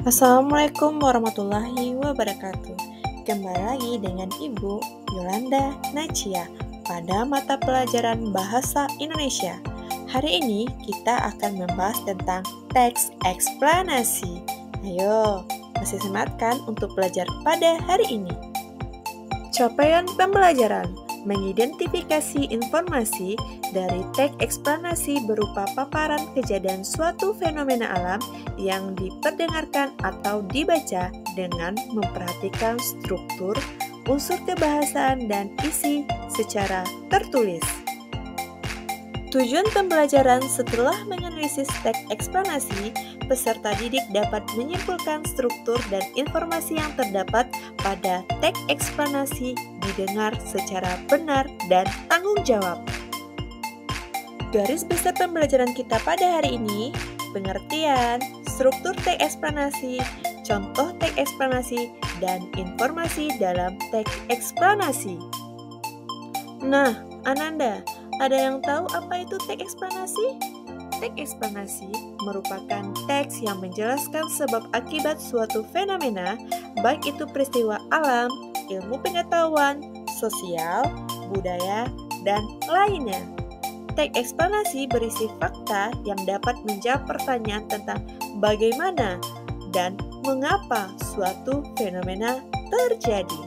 Assalamualaikum warahmatullahi wabarakatuh. Kembali lagi dengan Ibu Yolanda Nacia pada mata pelajaran Bahasa Indonesia. Hari ini kita akan membahas tentang teks eksplanasi. Ayo, masih semangat kan untuk belajar pada hari ini? Capaian pembelajaran: mengidentifikasi informasi dari teks eksplanasi berupa paparan kejadian suatu fenomena alam yang diperdengarkan atau dibaca dengan memperhatikan struktur, unsur kebahasaan, dan isi secara tertulis. Tujuan pembelajaran: setelah menganalisis teks eksplanasi, peserta didik dapat menyimpulkan struktur dan informasi yang terdapat pada teks eksplanasi didengar secara benar dan tanggung jawab. Garis besar pembelajaran kita pada hari ini: pengertian, struktur teks eksplanasi, contoh teks eksplanasi, dan informasi dalam teks eksplanasi. Nah, Ananda, ada yang tahu apa itu teks eksplanasi? Teks eksplanasi merupakan teks yang menjelaskan sebab akibat suatu fenomena, baik itu peristiwa alam, ilmu pengetahuan, sosial, budaya, dan lainnya. Teks eksplanasi berisi fakta yang dapat menjawab pertanyaan tentang bagaimana dan mengapa suatu fenomena terjadi.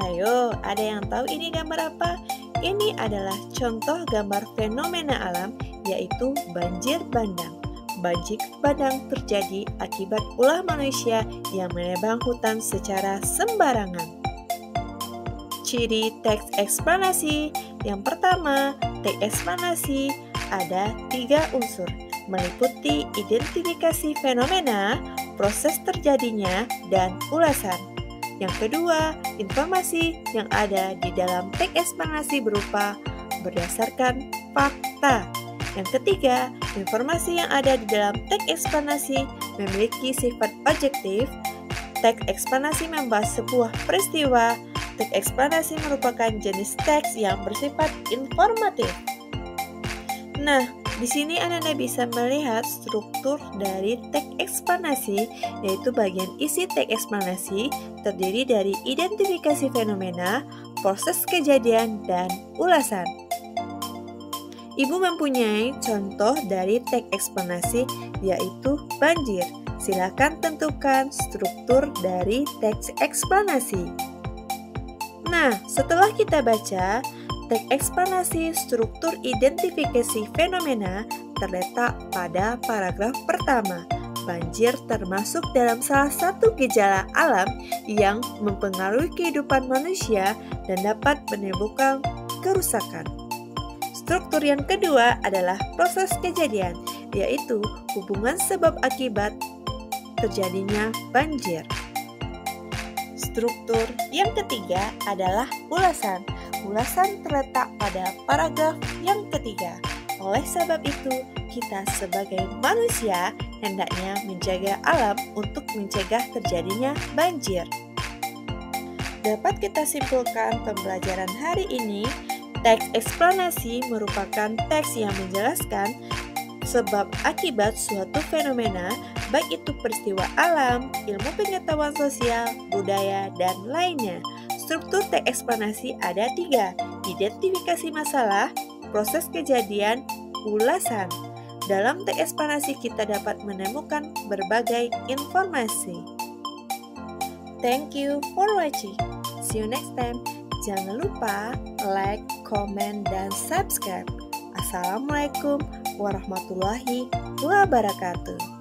Ayo, ada yang tahu ini gambar apa? Ini adalah contoh gambar fenomena alam, yaitu banjir bandang. Banjir bandang terjadi akibat ulah manusia yang menebang hutan secara sembarangan. Ciri teks eksplanasi: yang pertama, teks eksplanasi ada 3 unsur, meliputi identifikasi fenomena, proses terjadinya, dan ulasan. Yang kedua, informasi yang ada di dalam teks eksplanasi berupa berdasarkan fakta. Yang ketiga, informasi yang ada di dalam teks eksplanasi memiliki sifat objektif. Teks eksplanasi membahas sebuah peristiwa. Teks eksplanasi merupakan jenis teks yang bersifat informatif. Nah, di sini Anda bisa melihat struktur dari teks eksplanasi, yaitu bagian isi teks eksplanasi terdiri dari identifikasi fenomena, proses kejadian, dan ulasan. Ibu mempunyai contoh dari teks eksplanasi, yaitu banjir. Silakan tentukan struktur dari teks eksplanasi. Nah, setelah kita baca teks eksplanasi, struktur identifikasi fenomena terletak pada paragraf pertama. Banjir termasuk dalam salah satu gejala alam yang mempengaruhi kehidupan manusia dan dapat menimbulkan kerusakan. Struktur yang kedua adalah proses kejadian, yaitu hubungan sebab akibat terjadinya banjir. Struktur yang ketiga adalah ulasan. Ulasan terletak pada paragraf yang ketiga. Oleh sebab itu, kita sebagai manusia hendaknya menjaga alam untuk mencegah terjadinya banjir. Dapat kita simpulkan pembelajaran hari ini, teks eksplanasi merupakan teks yang menjelaskan sebab akibat suatu fenomena, baik itu peristiwa alam, ilmu pengetahuan sosial, budaya, dan lainnya. Struktur teks eksplanasi ada 3, identifikasi masalah, proses kejadian, ulasan. Dalam teks eksplanasi kita dapat menemukan berbagai informasi. Thank you for watching. See you next time. Jangan lupa like, comment, dan subscribe. Assalamualaikum warahmatullahi wabarakatuh.